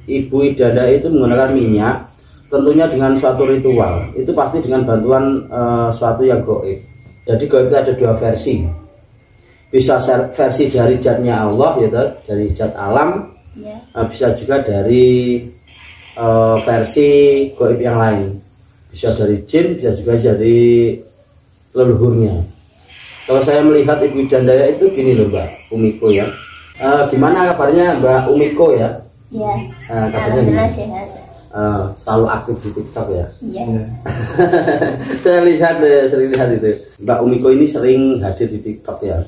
Ibu Idanda itu menggunakan minyak, tentunya dengan suatu ritual. Itu pasti dengan bantuan suatu yang gaib. Jadi gaib itu ada dua versi. Bisa versi dari zatnya Allah, yaitu dari zat alam, bisa juga dari versi gaib yang lain. Bisa dari jin, bisa juga dari leluhurnya. Kalau saya melihat Ibu Idanda itu gini loh Mbak Umiko ya. Gimana kabarnya Mbak Umiko ya? Iya. Kabarnya gimana? Sehat. Selalu aktif di TikTok ya? Iya. Saya sering lihat itu. Mbak Umiko ini sering hadir di TikTok ya,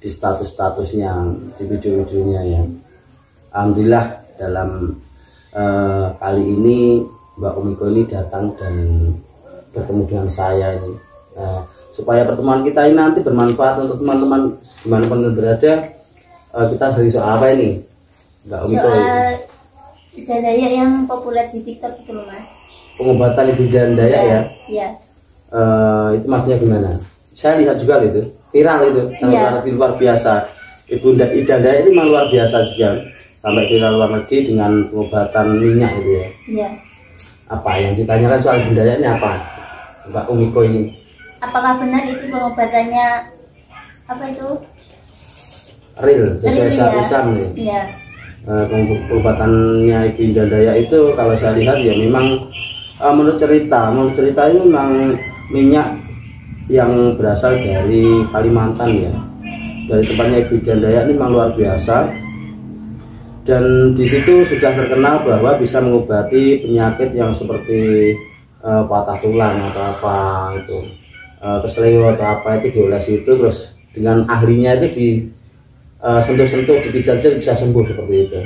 di status-statusnya, di video-videonya ya. Alhamdulillah dalam kali ini Mbak Umiko ini datang dan bertemu dengan saya ini, supaya pertemuan kita ini nanti bermanfaat untuk teman-teman dimanapun berada. Kita sering soal apa ini Mbak Umiko? Soal Ibu Daya yang populer di TikTok itu loh Mas. Pengobatan Ibu Daya ya? Iya. Itu maksudnya gimana? Saya lihat juga itu viral itu, sangat luar biasa. Ibu Idanda itu memang luar biasa juga, sampai viral luar negeri dengan pengobatan minyak itu ya. Iya. Apa yang ditanyakan soal Ibu Daya ini apa, Mbak Umiko ini? Apakah benar itu pengobatannya apa itu? Real, sesuai syariat Islam nih. Iya. Pengobatannya Ibu Idanda itu kalau saya lihat ya memang menurut cerita ini memang minyak yang berasal dari Kalimantan ya, dari tempatnya Ibu Idanda ini memang luar biasa, dan di situ sudah terkenal bahwa bisa mengobati penyakit yang seperti patah tulang atau apa itu, kesleo atau apa itu diolesi itu, terus dengan ahlinya itu di sentuh-sentuh, dipijat bisa sembuh seperti itu.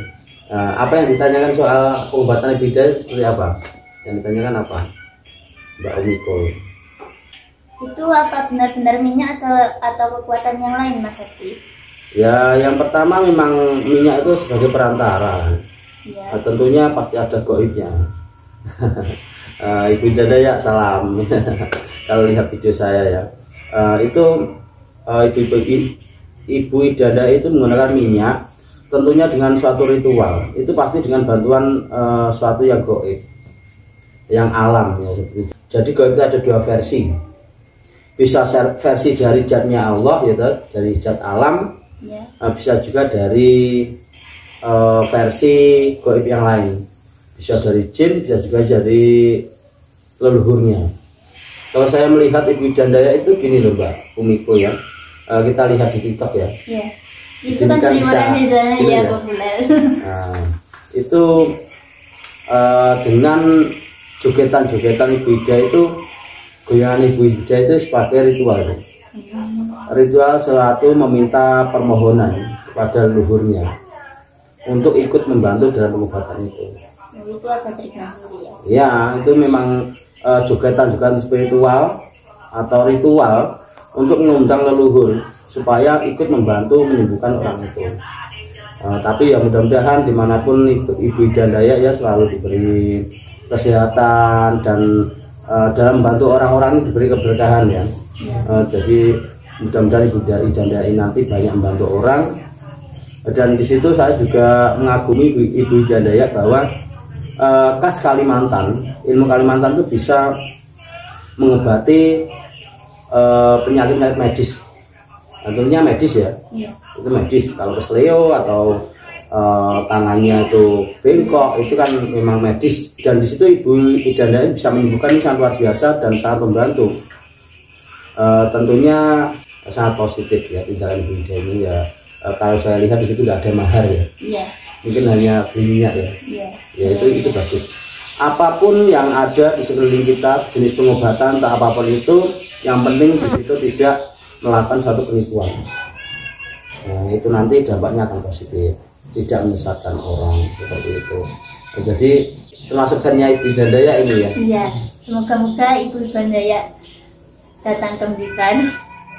Apa yang ditanyakan soal pengobatan Ibu Idanda seperti apa? Yang ditanyakan apa, Mbak Umiko? Itu apa benar-benar minyak atau kekuatan yang lain Mas Hadi? Ya, yang pertama memang minyak itu sebagai perantara. Ya. Tentunya pasti ada gaibnya. Ibu Idanda ya, salam. Kalau lihat video saya ya, Ibu Idanda itu menggunakan minyak, tentunya dengan suatu ritual. Itu pasti dengan bantuan suatu yang gaib, yang alam ya. Jadi gaib itu ada dua versi. Bisa versi dari zatnya Allah, yaitu dari zat alam. Bisa juga dari versi gaib yang lain. Bisa dari jin, bisa juga dari leluhurnya. Kalau saya melihat Ibu Idanda itu gini loh Mbak Umiko ya. Kita lihat di TikTok ya. Iya. Itu kan seniman ya populer. Nah, itu dengan jogetan-jogetan Ibu Ida itu, goyangan Ibu Ida itu sebagai ritual. Ritual suatu meminta permohonan kepada leluhurnya untuk ikut membantu dalam pengobatan itu. Itu ada triknya sendiri ya? Ya, itu memang jogetan-jogetan spiritual atau ritual untuk mengundang leluhur supaya ikut membantu menyembuhkan orang itu. Tapi ya mudah-mudahan dimanapun Ibu Idanda ya selalu diberi kesehatan dan dalam membantu orang-orang ini diberi keberkahan ya. Jadi mudah-mudahan Ibu Idanda ini nanti banyak membantu orang. Dan di situ saya juga mengagumi Ibu Idanda ya, bahwa khas Kalimantan, ilmu Kalimantan itu bisa mengobati penyakit medis. Tentunya medis ya. Itu medis. Kalau kesleo atau tangannya itu bengkok, itu kan memang medis. Dan di situ Ibu Idanda bisa menyembuhkan, sangat luar biasa dan sangat membantu. Tentunya sangat positif ya tindakan Ibu Idanda ini ya. Kalau saya lihat di situ tidak ada mahar ya. Iya. Mungkin hanya minyak ya. Iya. Ya itu bagus. Apapun yang ada di sekeliling kita, jenis pengobatan atau apapun itu, yang penting di situ tidak melakukan suatu penipuan. Nah, itu nanti dampaknya akan positif, tidak menyesatkan orang seperti itu. Nah, jadi termasukkannya Ibu Idanda ya ini ya. Iya. Semoga-moga Ibu Idanda ya datang ke Blitar.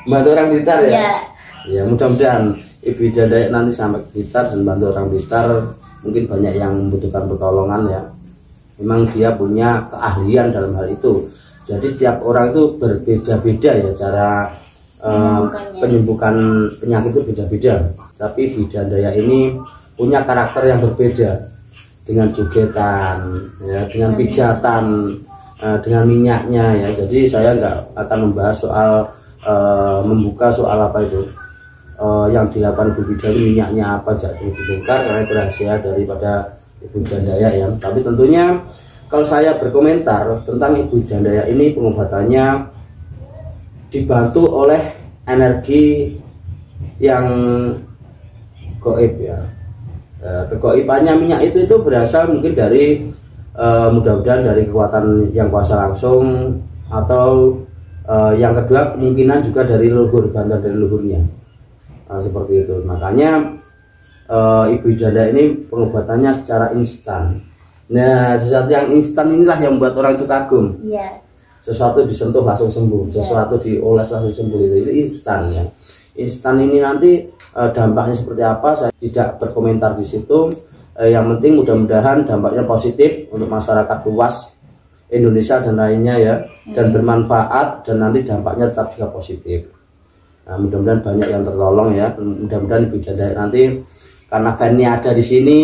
Bantu orang Blitar ya. Iya. Ya mudah-mudahan Ibu Idanda nanti sampai ke Blitar dan bantu orang Blitar. Mungkin banyak yang membutuhkan pertolongan ya. Memang dia punya keahlian dalam hal itu. Jadi setiap orang itu berbeda-beda ya cara penyembuhan penyakit itu beda-beda. Tapi Ibu Idanda ini punya karakter yang berbeda. dengan jogetan, ya, dengan pijatan, dengan minyaknya ya. Jadi saya nggak akan membahas soal membuka soal apa itu yang dilakukan Ibu Bidang minyaknya apa, jatuh dibongkar karena itu rahasia daripada Ibu Jandaya ya. Tapi tentunya kalau saya berkomentar tentang Ibu Jandaya ini, pengobatannya dibantu oleh energi yang gaib ya. Kegaibannya minyak itu berasal mungkin dari mudah-mudahan dari kekuatan yang kuasa langsung, atau yang kedua kemungkinan juga dari leluhur, bantuan dari leluhurnya, seperti itu. Makanya Ibu Janda ini pengobatannya secara instan. Nah, sesuatu yang instan inilah yang membuat orang itu kagum. Iya. Sesuatu disentuh langsung sembuh, sesuatu dioles langsung sembuh, itu instan ya. Instan ini nanti dampaknya seperti apa saya tidak berkomentar di situ. Yang penting mudah-mudahan dampaknya positif untuk masyarakat luas Indonesia dan lainnya ya, dan bermanfaat, dan nanti dampaknya tetap juga positif. Nah, mudah-mudahan banyak yang tertolong ya. Mudah-mudahan Ibu Janda nanti karena fan-nya ada di sini,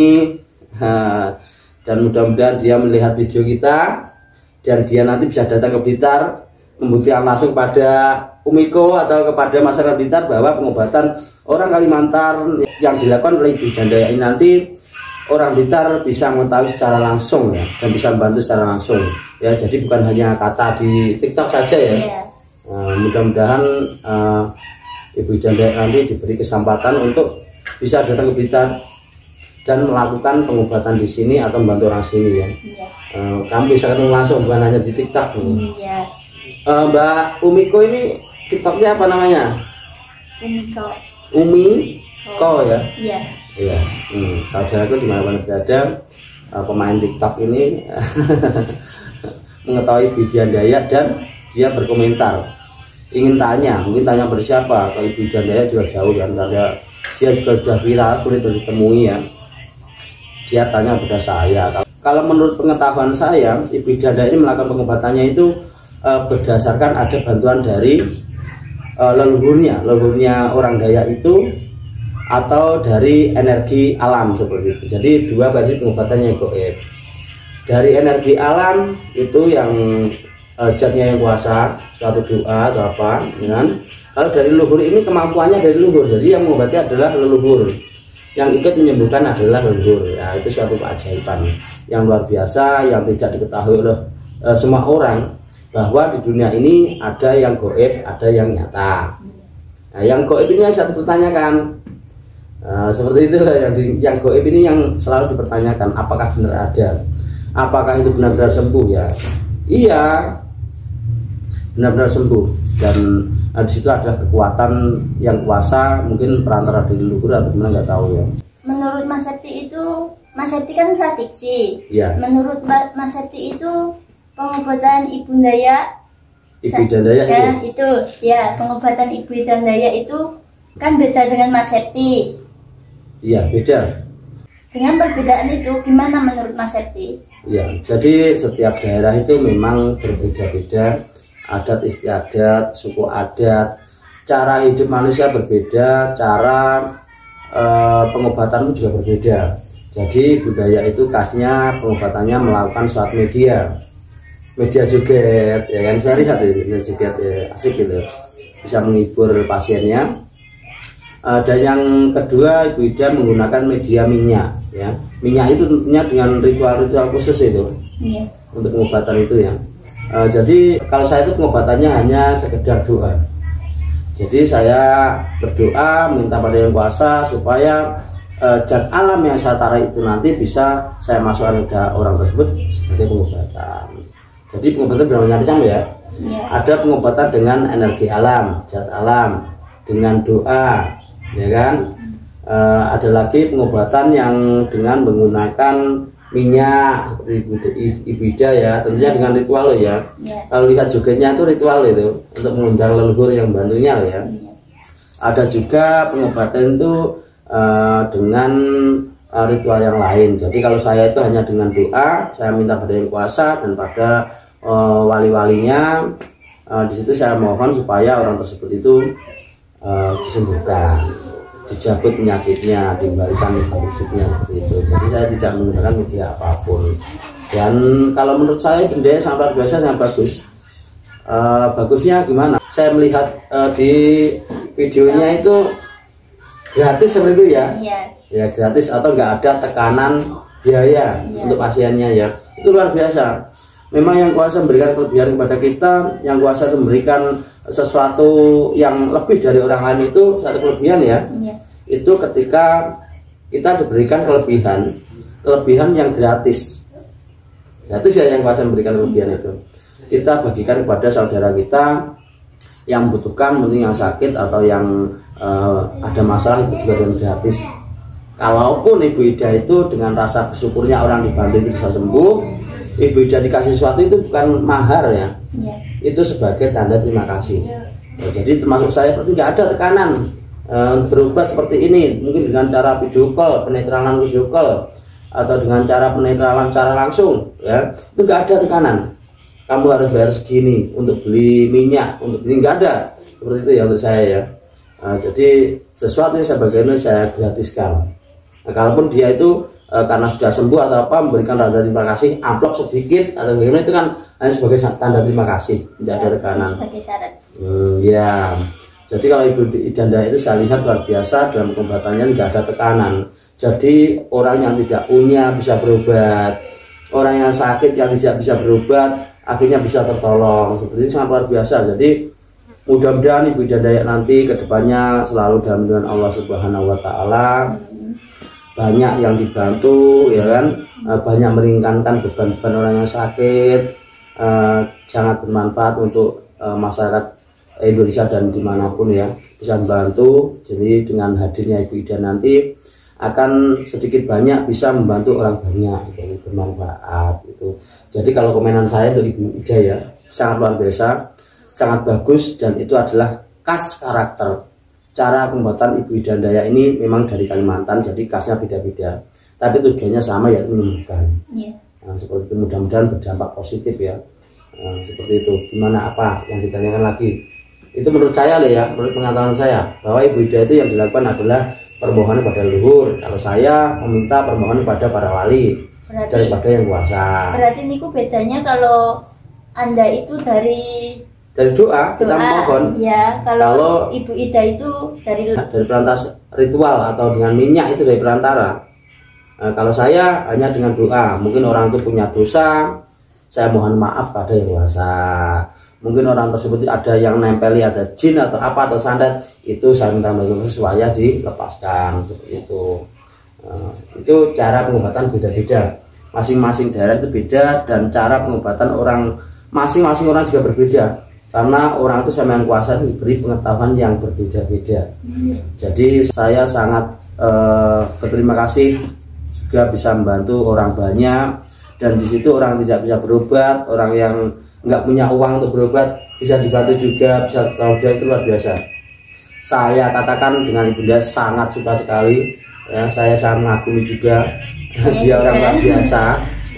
dan mudah-mudahan dia melihat video kita dan dia nanti bisa datang ke Blitar membuktikan langsung pada Umiko atau kepada masyarakat Blitar bahwa pengobatan orang Kalimantan yang dilakukan oleh Ibu Janda ini nanti orang Blitar bisa mengetahui secara langsung ya, dan bisa membantu secara langsung ya. Jadi bukan hanya kata di TikTok saja ya. Mudah-mudahan Ibu Janda nanti diberi kesempatan untuk bisa datang ke Blitar dan melakukan pengobatan di sini atau membantu orang sini ya. Kamu bisa ketemu langsung, bukan hanya di TikTok. Mbak Umiko ini TikToknya apa namanya? Umiko ya. Iya. Iya. Saudaraku dimana-mana berada, pemain TikTok ini mengetahui Ibu Jandaya dan dia berkomentar, ingin tanya, mungkin tanya pada siapa. Kalau Ibu Jandaya juga jauh kan, karena dia juga sudah viral, sulit untuk ditemui ya. Dia tanya pada saya. Kalau menurut pengetahuan saya, Ibu Jandaya ini melakukan pengobatannya itu berdasarkan ada bantuan dari leluhurnya orang Dayak itu, atau dari energi alam seperti itu. Jadi dua versi pengobatannya gaib. Dari energi alam itu yang zatnya yang kuasa, suatu doa atau apa, kan? Kalau dari leluhur ini kemampuannya dari leluhur. Jadi yang mengobati adalah leluhur. Yang ikut menyembuhkan adalah leluhur. Ya, itu suatu keajaiban yang luar biasa yang tidak diketahui oleh semua orang, bahwa di dunia ini ada yang gaib, ada yang nyata. Nah, yang gaib ini yang saya bertanyakan. Seperti itulah yang gaib ini yang selalu dipertanyakan, apakah benar ada, apakah itu benar-benar sembuh ya. Iya, benar-benar sembuh, dan di situ ada kekuatan yang kuasa, mungkin perantara dari leluhur atau gimana nggak tahu ya. Menurut Mas Septi itu, Mas Septi kan praktisi ya. Menurut Mas Septi itu pengobatan Ibu Jandaya itu ya, pengobatan Ibu Jandaya itu kan beda dengan Mas Septi. Iya, beda. Dengan perbedaan itu gimana menurut Mas Septi? Ya, jadi setiap daerah itu memang berbeda-beda, adat istiadat, suku adat, cara hidup manusia berbeda, cara pengobatan juga berbeda. Jadi budaya itu khasnya pengobatannya melakukan suatu media joget, ya kan, saya lihat itu media joget ya, asik gitu, bisa menghibur pasiennya. Dan yang kedua, Ibu Ida menggunakan media minyak ya. Minyak itu tentunya dengan ritual-ritual khusus itu untuk pengobatan itu ya. Jadi kalau saya itu pengobatannya hanya sekedar doa. Jadi saya berdoa minta pada yang kuasa supaya zat alam yang saya tarik itu nanti bisa saya masukkan ke orang tersebut sebagai pengobatan. Jadi pengobatan bermacam-macam ya. Ada pengobatan dengan energi alam, zat alam, dengan doa, ya kan. Ada lagi pengobatan yang dengan menggunakan minyak seperti Ibu Ida ya, tentunya dengan ritual ya. Kalau lihat jogetnya itu ritual itu untuk mengundang leluhur yang bantunya ya. Ada juga pengobatan itu dengan ritual yang lain. Jadi kalau saya itu hanya dengan doa, saya minta pada yang kuasa dan pada wali-walinya. Di situ saya mohon supaya orang tersebut itu disembuhkan. dicabut penyakitnya, dikembalikan hidupnya seperti itu. Jadi saya tidak menggunakan media apapun. Dan kalau menurut saya benda yang sangat biasa, sangat bagus. Bagusnya gimana? Saya melihat di videonya itu gratis seperti itu ya. Ya gratis atau nggak ada tekanan biaya untuk pasiennya ya. Itu luar biasa. Memang yang kuasa memberikan kelebihan kepada kita, yang kuasa memberikan sesuatu yang lebih dari orang lain itu satu kelebihan ya. Itu ketika kita diberikan kelebihan yang gratis ya, yang kuasa memberikan kelebihan itu kita bagikan kepada saudara kita yang membutuhkan, mungkin yang sakit atau yang ada masalah, itu juga dengan gratis. Kalaupun Ibu Ida itu dengan rasa bersyukurnya orang dibantu itu bisa sembuh, Ibu Ida dikasih sesuatu itu bukan mahar ya, itu sebagai tanda terima kasih. Jadi termasuk saya seperti nggak ada tekanan berobat seperti ini, mungkin dengan cara video call, penetralan video call, atau dengan cara penetralan cara langsung ya, itu nggak ada tekanan. Kamu harus bayar segini untuk beli minyak, untuk beli, nggak ada seperti itu ya untuk saya ya. Jadi sesuatu yang sebagiannya saya gratiskan. Nah, kalaupun dia itu karena sudah sembuh atau apa memberikan tanda terima kasih, amplop sedikit atau bagaimana, itu kan hanya sebagai tanda terima kasih, tidak ada tekanan. Sebagai syarat. Ya. Jadi kalau Ibu Ida itu saya lihat luar biasa dalam pengobatannya, nggak ada tekanan. Jadi orang yang tidak punya bisa berobat, orang yang sakit yang tidak bisa berobat akhirnya bisa tertolong. Seperti itu sangat luar biasa. Jadi mudah-mudahan Ibu Ida nanti kedepannya selalu dalam lindungan Allah Subhanahu Wa Taala, banyak yang dibantu ya kan, banyak meringankan beban-beban orang yang sakit, sangat bermanfaat untuk masyarakat Indonesia dan dimanapun ya, bisa membantu. Jadi dengan hadirnya Ibu Ida nanti akan sedikit banyak bisa membantu orang banyak, jadi bermanfaat itu. Jadi kalau komenan saya untuk Ibu Ida ya, sangat luar biasa, sangat bagus, dan itu adalah khas karakter. Cara pembuatan Ibu Ida Daya ini memang dari Kalimantan, jadi khasnya beda-beda, tapi tujuannya sama, yaitu menyembuhkan. Nah, seperti itu, mudah-mudahan berdampak positif ya. Seperti itu. Gimana, apa yang ditanyakan lagi? Itu menurut saya ya, menurut pengetahuan saya, bahwa Ibu Ida itu yang dilakukan adalah permohonan pada leluhur. Kalau saya meminta permohonan pada para wali, daripada yang kuasa. Berarti niku bedanya kalau Anda itu dari doa kita mohon. Ya, kalau Ibu Ida itu dari perantas ritual atau dengan minyak, itu dari perantara. Nah, kalau saya hanya dengan doa. Mungkin orang itu punya dosa, saya mohon maaf pada yang kuasa. Mungkin orang tersebut ada yang nempeli, ada jin atau apa atau santet, itu saya minta supaya dilepaskan seperti itu. Itu cara pengobatan beda-beda, masing-masing daerah itu beda, dan cara pengobatan orang masing-masing orang juga berbeda, karena orang itu sama yang kuasa diberi pengetahuan yang berbeda-beda. Jadi saya sangat berterima kasih juga bisa membantu orang banyak, dan di situ orang tidak bisa berobat, orang yang nggak punya uang untuk berobat bisa dibantu juga, bisa tahu dia, itu luar biasa. Saya katakan dengan Ibunda sangat suka sekali ya, saya sangat mengagumi juga. Dia orang luar biasa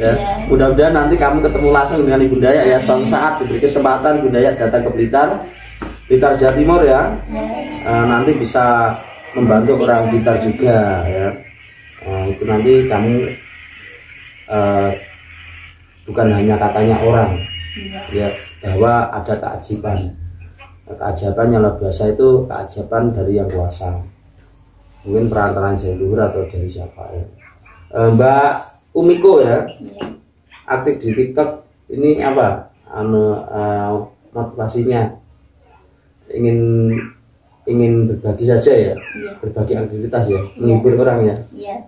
ya. Mudah-mudahan nanti kamu ketemu langsung dengan Ibunda ya, suatu saat diberi kesempatan Ibunda datang ke Blitar Jawa Timur ya. Nanti bisa membantu orang Blitar juga ya. Itu nanti kamu bukan hanya katanya orang ya, bahwa ada keajaiban yang luar biasa, itu keajaiban dari yang kuasa. Mungkin perantaraan leluhur atau dari siapa ya. Mbak Umiko ya, aktif di TikTok ini apa motivasinya? Ingin berbagi saja ya, berbagi aktivitas ya, menghibur orang ya.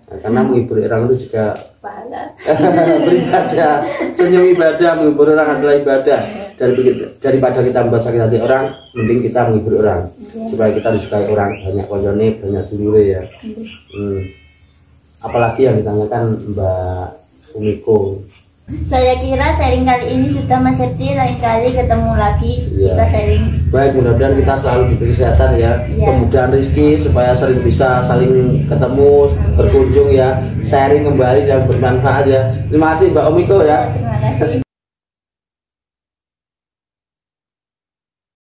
Nah, karena menghibur orang itu juga pahala. Beribadah, senyum ibadah, menghibur orang adalah ibadah. Daripada kita membuat sakit hati orang, mending kita menghibur orang supaya kita disukai orang. Banyak konyolnya, banyak dulure ya. Apalagi yang ditanyakan Mbak Umiko? Saya kira sharing kali ini sudah, Mas Septi. Lain kali ketemu lagi kita sharing. Baik, mudah-mudahan kita selalu diberi kesehatan ya, kemudahan rezeki, supaya sering bisa saling ketemu, berkunjung ya, sharing kembali dan bermanfaat ya. Terima kasih Mbak Umiko ya. Terima kasih.